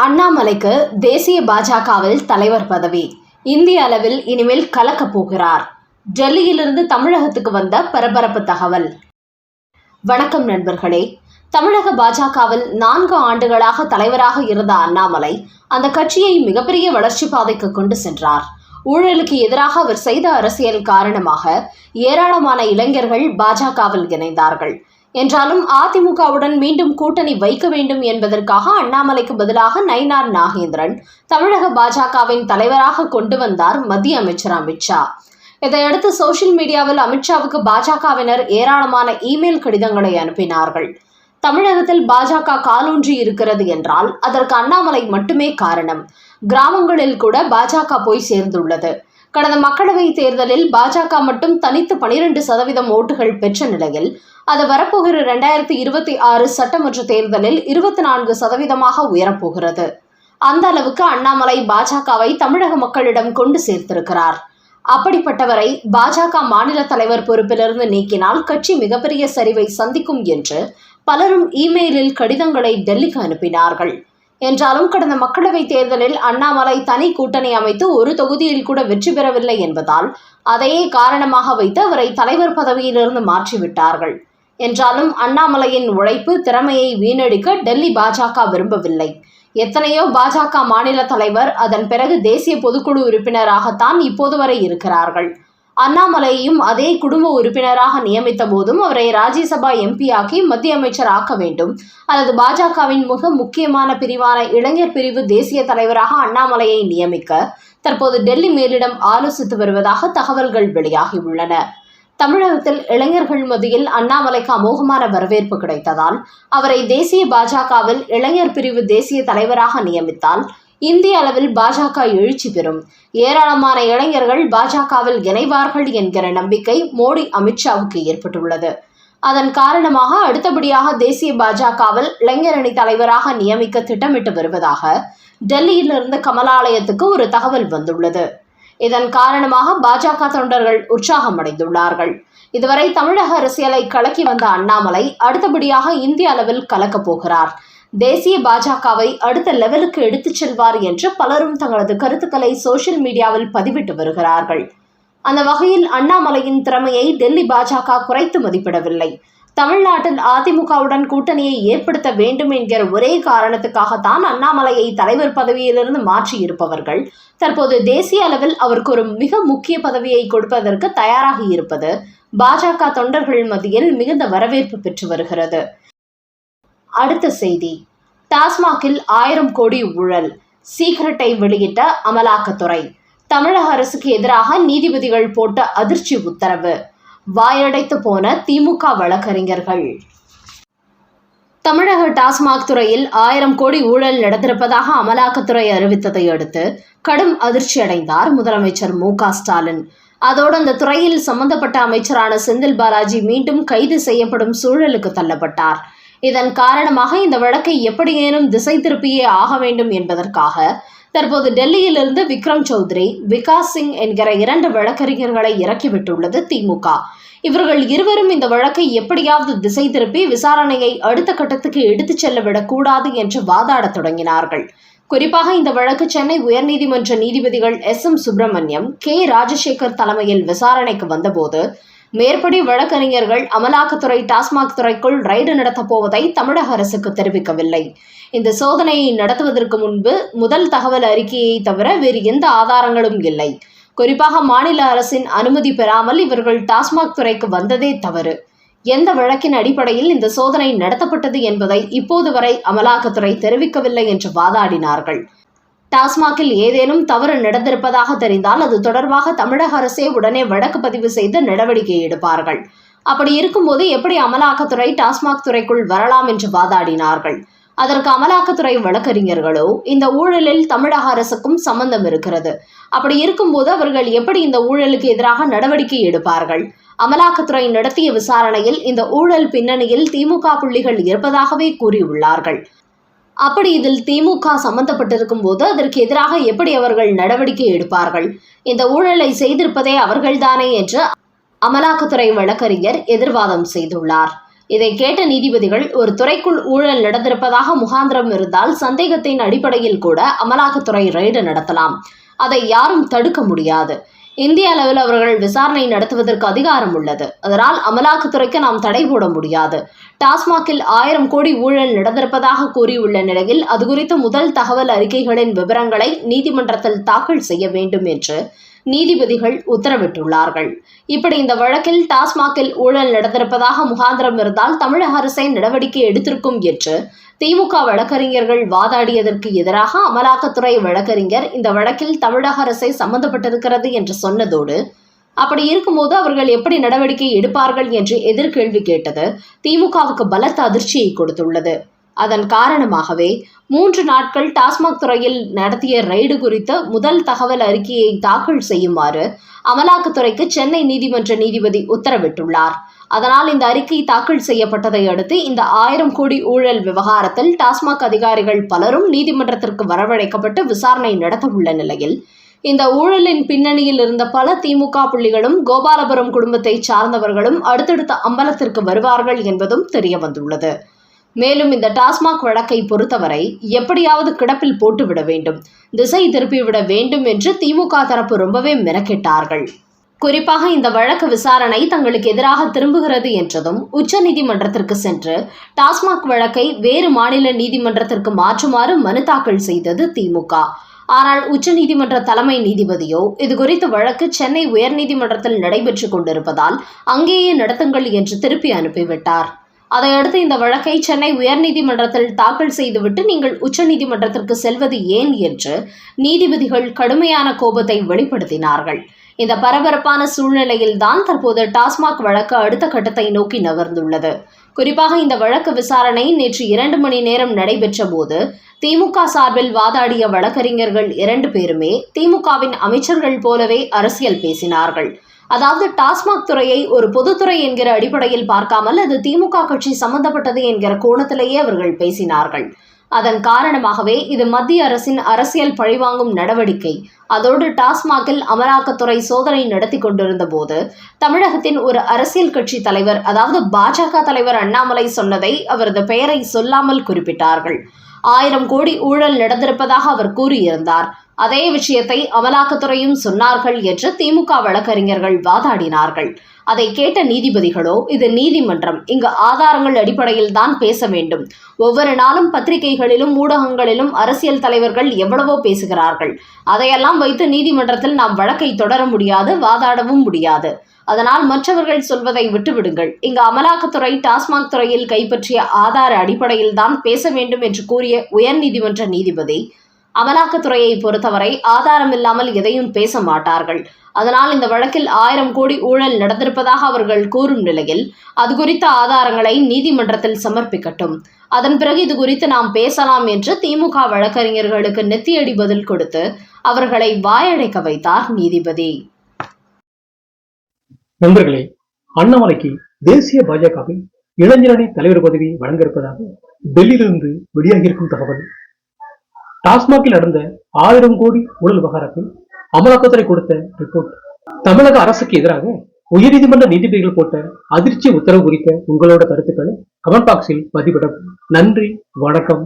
அண்ணாமலைக்கு தேசிய பாஜகவில் தலைவர் பதவி. இந்திய அளவில் இனிமேல் கலக்கப் போகிறார். டெல்லியிலிருந்து தமிழகத்துக்கு வந்த பரபரப்பு தகவல். வணக்கம் நண்பர்களே. தமிழக பாஜகவில் 4 ஆண்டுகளாக தலைவராக இருந்த அண்ணாமலை அந்த கட்சியை மிகப்பெரிய வளர்ச்சி பாதைக்கு கொண்டு சென்றார். ஊழலுக்கு எதிராக அவர் செய்த அரசியல் காரணமாக ஏராளமான இளைஞர்கள் பாஜகவில் இணைந்தார்கள். என்றாலும் அதிமுகவுடன் மீண்டும் கூட்டணி வைக்க வேண்டும் என்பதற்காக அண்ணாமலைக்கு பதிலாக நயினார் நாகேந்திரன் தமிழக பாஜகவின் தலைவராக கொண்டு வந்தார் மத்திய அமைச்சர் அமித்ஷா. இதையடுத்து சோசியல் மீடியாவில் அமித்ஷாவுக்கு பாஜகவினர் ஏராளமான இமெயில் கடிதங்களை அனுப்பினார்கள். தமிழகத்தில் பாஜக காலூன்றி இருக்கிறது என்றால் அதற்கு அண்ணாமலை மட்டுமே காரணம். கிராமங்களில் கூட பாஜக போய் சேர்ந்துள்ளது. கடந்த மக்களவைத் தேர்தலில் பாஜக மட்டும் தனித்து 12% ஓட்டுகள் பெற்ற நிலையில் அது வரப்போகிற 2026 சட்டமன்ற தேர்தலில் 24% உயரப்போகிறது. அந்த அளவுக்கு அண்ணாமலை பாஜகவை தமிழக மக்களிடம் கொண்டு சேர்த்திருக்கிறார். அப்படிப்பட்டவரை பாஜக மாநில தலைவர் பொறுப்பிலிருந்து நீக்கினால் கட்சி மிகப்பெரிய சரிவை சந்திக்கும் என்று பலரும் இமெயிலில் கடிதங்களை டெல்லிக்கு அனுப்பினார்கள். என்றாலும் கடந்த மக்களவைத் தேர்தலில் அண்ணாமலை தனி கூட்டணி அமைத்து ஒரு தொகுதியில் கூட வெற்றி பெறவில்லை என்பதால் அதையே காரணமாக வைத்து அவரை தலைவர் பதவியிலிருந்து மாற்றிவிட்டார்கள். என்றாலும் அண்ணாமலையின் உழைப்பு திறமையை வீணடிக்க டெல்லி பாஜக விரும்பவில்லை. எத்தனையோ பாஜக மாநில தலைவர் அதன் பிறகு தேசிய பொதுக்குழு உறுப்பினராகத்தான் இப்போது வரை இருக்கிறார்கள். அண்ணாமலையையும் அதே குடும்ப உறுப்பினராக நியமித்த போதும் அவரை ராஜ்யசபா எம்பி ஆக்கி மத்திய அமைச்சர் ஆக்க வேண்டும் அல்லது பாஜகவின் மிக முக்கியமான பிரிவான இளைஞர் பிரிவு தேசிய தலைவராக அண்ணாமலையை நியமிக்க தற்போது டெல்லி மேலிடம் ஆலோசித்து வருவதாக தகவல்கள் வெளியாகியுள்ளன. தமிழகத்தில் இளைஞர்கள் மத்தியில் அண்ணாமலைக்கு அமோகமான வரவேற்பு கிடைத்ததால் அவரை தேசிய பாஜகவில் இளைஞர் பிரிவு தேசிய தலைவராக நியமித்தால் இந்திய அளவில் பாஜக எழுச்சி பெறும். ஏராளமான இளைஞர்கள் பாஜகவில் இணைவார்கள் என்கிற நம்பிக்கை மோடி அமித்ஷாவுக்கு ஏற்பட்டுள்ளது. அதன் காரணமாக அடுத்தபடியாக தேசிய பாஜகவில் இளைஞரணி தலைவராக நியமிக்க திட்டமிட்டு வருவதாக டெல்லியிலிருந்து கமலாலயத்துக்கு ஒரு தகவல் வந்துள்ளது. இதன் காரணமாக பாஜக தொண்டர்கள் உற்சாகம் அடைந்துள்ளார்கள். இதுவரை தமிழக அரசியலை கலக்கி வந்த அண்ணாமலை அடுத்தபடியாக இந்திய அளவில் கலக்கப் போகிறார். தேசிய பாஜகவை அடுத்த லெவலுக்கு எடுத்துச் செல்வார் என்று பலரும் தங்களது கருத்துக்களை சோசியல் மீடியாவில் பதிவிட்டு வருகிறார்கள். அந்த வகையில் அண்ணாமலையின் திறமையை டெல்லி பாஜக குறைத்து மதிப்பிடவில்லை. தமிழ்நாட்டில் அதிமுகவுடன் கூட்டணியை ஏற்படுத்த வேண்டும் என்கிற ஒரே காரணத்துக்காகத்தான் அண்ணாமலையை தலைவர் பதவியிலிருந்து மாற்றி இருப்பவர்கள் தற்போது தேசிய அளவில் அவருக்கு ஒரு மிக முக்கிய பதவியை கொடுப்பதற்கு தயாராகி இருப்பது பாஜக தொண்டர்கள் மத்தியில் மிகுந்த வரவேற்பு பெற்று வருகிறது. அடுத்த செய்தி. டாஸ்மாகில் 1000 கோடி ஊழல் சீக்ரெட்டை வெளியிட்ட அமலாக்கத்துறை. தமிழக அரசுக்கு எதிராக நீதிபதிகள் போட்ட அதிர்ச்சி உத்தரவு. வாயடைத்து போன திமுக வழக்கறிஞர்கள். தமிழக டாஸ்மாக் துறையில் 1000 கோடி ஊழல் நடந்திருப்பதாக அமலாக்கத்துறை அறிவித்ததை அடுத்து கடும் அதிர்ச்சி அடைந்தார் முதலமைச்சர் மு.க.ஸ்டாலின். அதோடு அந்த துறையில் சம்பந்தப்பட்ட அமைச்சரான செந்தில் பாலாஜி மீண்டும் கைது செய்யப்படும் சூழலுக்கு தள்ளப்பட்டார். இதன் காரணமாக இந்த வழக்கை எப்படியேனும் திசை திருப்பியே ஆக வேண்டும் என்பதற்காக தற்போது டெல்லியிலிருந்து விக்ரம் சௌத்ரி, விகாஸ் சிங் என்கிற 2 வழக்கறிஞர்களை இறக்கிவிட்டுள்ளது திமுக. இவர்கள் இருவரும் இந்த வழக்கை எப்படியாவது திசை திருப்பி விசாரணையை அடுத்த கட்டத்துக்கு எடுத்துச் செல்லவிடக்கூடாது என்று வாதாடத் தொடங்கினார்கள். குறிப்பாக இந்த வழக்கு சென்னை உயர்நீதிமன்ற நீதிபதிகள் SM சுப்பிரமணியம், K ராஜசேகர் தலைமையில் விசாரணைக்கு வந்தபோது மேற்படி வழக்கறிஞர்கள் அமலாக்கத்துறை டாஸ்மாக் துறைக்குள் ரைடு நடத்தப் போவதை தமிழக அரசுக்கு தெரிவிக்கவில்லை. இந்த சோதனையை நடத்துவதற்கு முன்பு முதல் தகவல் அறிக்கையை தவிர வேறு எந்த ஆதாரங்களும் இல்லை. குறிப்பாக மாநில அரசின் அனுமதி பெறாமல் இவர்கள் டாஸ்மாக் துறைக்கு வந்ததே தவறு. எந்த வழக்கின் அடிப்படையில் இந்த சோதனை நடத்தப்பட்டது என்பதை இப்போது வரை அமலாக்கத்துறை தெரிவிக்கவில்லை என்று வாதாடினார்கள். டாஸ்மாகில் ஏதேனும் தவறு நடந்திருப்பதாக தெரிந்தால் அது தொடர்பாக தமிழக அரசே உடனே வழக்கு பதிவு செய்து நடவடிக்கை எடுப்பார்கள். அப்படி இருக்கும்போது எப்படி அமலாக்கத்துறை டாஸ்மாக் துறைக்குள் வரலாம் என்று வாதாடினார்கள். அதற்கு அமலாக்கத்துறை வழக்கறிஞர்களோ இந்த ஊழலில் தமிழக அரசுக்கும் சம்பந்தம் இருக்கிறது, அப்படி இருக்கும்போது அவர்கள் எப்படி இந்த ஊழலுக்கு எதிராக நடவடிக்கை எடுப்பார்கள்? அமலாக்கத்துறை நடத்திய விசாரணையில் இந்த ஊழல் பின்னணியில் திமுக புள்ளிகள் இருப்பதாகவே கூறியுள்ளார்கள். அப்படி இதில் திமுக சம்பந்தப்பட்டிருக்கும் போது அதற்கு எதிராக எப்படி அவர்கள் நடவடிக்கை எடுப்பார்கள்? இந்த ஊழலை செய்திருப்பதே அவர்கள்தானே என்று அமலாக்கத்துறை வழக்கறிஞர் எதிர்வாதம் செய்துள்ளார். இதை கேட்ட நீதிபதிகள், ஒரு துறைக்குள் ஊழல் நடந்திருப்பதாக முகாந்திரம் இருந்தால் சந்தேகத்தின் அடிப்படையில் கூட அமலாக்கத்துறை ரெய்டு நடத்தலாம். அதை யாரும் தடுக்க முடியாது. இந்திய அளவில் அவர்கள் விசாரணை நடத்துவதற்கு அதிகாரம் உள்ளது. அதனால் அமலாக்கத்துறைக்கு நாம் தடை போட முடியாது. டாஸ்மாகில் 1000 கோடி ஊழல் நடந்திருப்பதாக கூறியுள்ள நிலையில் அது குறித்த முதல் தகவல் அறிக்கைகளின் விவரங்களை நீதிமன்றத்தில் தாக்கல் செய்ய வேண்டும் என்று நீதிபதிகள் உத்தரவிட்டுள்ளார்கள். இப்படி இந்த வழக்கில் டாஸ்மாகில் ஊழல் நடந்திருப்பதாக முகாந்திரம் இருந்தால் தமிழக அரசை நடவடிக்கை எடுத்திருக்கும் என்று திமுக வழக்கறிஞர்கள் வாதாடியதற்கு எதிராக அமலாக்கத்துறை வழக்கறிஞர் இந்த வழக்கில் தமிழக அரசை சம்பந்தப்பட்டிருக்கிறது என்று சொன்னதோடு, அப்படி இருக்கும்போது அவர்கள் எப்படி நடவடிக்கை எடுப்பார்கள் என்று எதிர்கேள்வி கேட்டது திமுகவுக்கு பலத்த அதிர்ச்சியை கொடுத்துள்ளது. அதன் காரணமாகவே 3 நாட்கள் டாஸ்மாக் துறையில் நடத்திய ரெய்டு குறித்த முதல் தகவல் அறிக்கையை தாக்கல் செய்யுமாறு அமலாக்கத்துறைக்கு சென்னை நீதிமன்ற நீதிபதி உத்தரவிட்டுள்ளார். அதனால் இந்த அறிக்கை தாக்கல் செய்யப்பட்டதை அடுத்து இந்த 1000 கோடி ஊழல் விவகாரத்தில் டாஸ்மாக் அதிகாரிகள் பலரும் நீதிமன்றத்திற்கு வரவழைக்கப்பட்டு விசாரணை நடத்த உள்ள நிலையில், இந்த ஊழலின் பின்னணியில் இருந்த பல திமுக புள்ளிகளும் கோபாலபுரம் குடும்பத்தை சார்ந்தவர்களும் அடுத்தடுத்த அம்பலத்திற்கு வருவார்கள் என்பதும் தெரியவந்துள்ளது. மேலும் இந்த டாஸ்மாக் வழக்கை பொறுத்தவரை எப்படியாவது கிடப்பில் போட்டுவிட வேண்டும், திசை திருப்பிவிட வேண்டும் என்று திமுக தரப்பு ரொம்பவே மெனக்கெட்டார்கள். குறிப்பாக இந்த வழக்கு விசாரணை தங்களுக்கு எதிராக திரும்புகிறது என்றதும் உச்சநீதிமன்றத்திற்கு சென்று டாஸ்மாக் வழக்கை வேறு மாநில நீதிமன்றத்திற்கு மாற்றுமாறு மனு தாக்கல் செய்தது திமுக. ஆனால் உச்சநீதிமன்ற தலைமை நீதிபதியோ இதுகுறித்த வழக்கு சென்னை உயர்நீதிமன்றத்தில் நடைபெற்றுக் கொண்டிருப்பதால் அங்கேயே நடத்துங்கள் என்று திருப்பி அனுப்பிவிட்டார். அதையடுத்து இந்த வழக்கை சென்னை உயர்நீதிமன்றத்தில் தாக்கல் செய்துவிட்டு நீங்கள் உச்சநீதிமன்றத்திற்கு செல்வது ஏன் என்று நீதிபதிகள் கடுமையான கோபத்தை வெளிப்படுத்தினார்கள். இந்த பரபரப்பான சூழ்நிலையில்தான் தற்போது டாஸ்மாக் வழக்கு அடுத்த கட்டத்தை நோக்கி நகர்ந்துள்ளது. குறிப்பாக இந்த வழக்கு விசாரணை நேற்று 2 மணி நேரம் நடைபெற்ற போது திமுக சார்பில் வாதாடிய வழக்கறிஞர்கள் 2 பேருமே திமுகவின் அமைச்சர்கள் போலவே அரசியல் பேசினார்கள். அதாவது டாஸ்மாக் துறையை ஒரு பொதுத்துறை என்கிற அடிப்படையில் பார்க்காமல் அது திமுக கட்சி சம்பந்தப்பட்டது என்கிற கோணத்திலேயே அவர்கள் பேசினார்கள். அதன் காரணமாகவே இது மத்திய அரசின் அரசியல் பழிவாங்கும் நடவடிக்கை. அதோடு டாஸ்மாகில் அமலாக்கத்துறை சோதனை நடத்தி கொண்டிருந்த போது தமிழகத்தின் ஒரு அரசியல் கட்சி தலைவர், அதாவது பாஜக தலைவர் அண்ணாமலை சொன்னதை அவரது பெயரை சொல்லாமல் குறிப்பிட்டார்கள். 1000 கோடி ஊழல் நடந்திருப்பதாக அவர் கூறியிருந்தார். அதே விஷயத்தை அமலாக்கத்துறையும் சொன்னார்கள் என்று திமுக வழக்கறிஞர்கள் வாதாடினார்கள். அதை கேட்ட நீதிபதிகளோ, இது நீதிமன்றம், இங்கு ஆதாரங்கள் அடிப்படையில் தான் பேச வேண்டும். ஒவ்வொரு நாளும் பத்திரிகைகளிலும் ஊடகங்களிலும் அரசியல் தலைவர்கள் எவ்வளவோ பேசுகிறார்கள். அதையெல்லாம் வைத்து நீதிமன்றத்தில் நாம் வழக்கை தொடர முடியாது, வாதாடவும் முடியாது. அதனால் மற்றவர்கள் சொல்வதை விட்டுவிடுங்கள். இங்கு அமலாக்கத்துறை டாஸ்மாக் துறையில் கைப்பற்றிய ஆதார அடிப்படையில் தான் பேச வேண்டும் என்று கூறிய உயர்நீதிமன்ற நீதிபதி, அமலாக்கத்துறையை பொறுத்தவரை ஆதாரம் இல்லாமல் எதையும் பேச மாட்டார்கள். அதனால் இந்த வழக்கில் 1000 கோடி ஊழல் நடந்திருப்பதாக அவர்கள் கூறும் நிலையில் அது குறித்த ஆதாரங்களை நீதிமன்றத்தில் சமர்ப்பிக்கட்டும். அதன் பிறகு இது குறித்து நாம் பேசலாம் என்று திமுக வழக்கறிஞர்களுக்கு நெத்தியடி பதில் கொடுத்து அவர்களை வாயடைக்க வைத்தார் நீதிபதி. நண்பர்களே, அண்ணாமலைக்கு தேசிய பாஜகவில் இளைஞரணி தலைவர் பதவி வழங்க இருப்பதாக டெல்லியிலிருந்து வெளியாகியிருக்கும் தகவல். டாஸ்மாகில் நடந்த 1000 கோடி ஊழல் விவகாரத்தில் அமலாக்கத்துறை கொடுத்த ரிப்போர்ட். தமிழக அரசுக்கு எதிராக உயர்நீதிமன்ற நீதிபதிகள் போட்ட அதிர்ச்சி உத்தரவு குறித்த உங்களோட கருத்துக்களை கமெண்ட் பாக்ஸில் பதிவிடவும். நன்றி, வணக்கம்.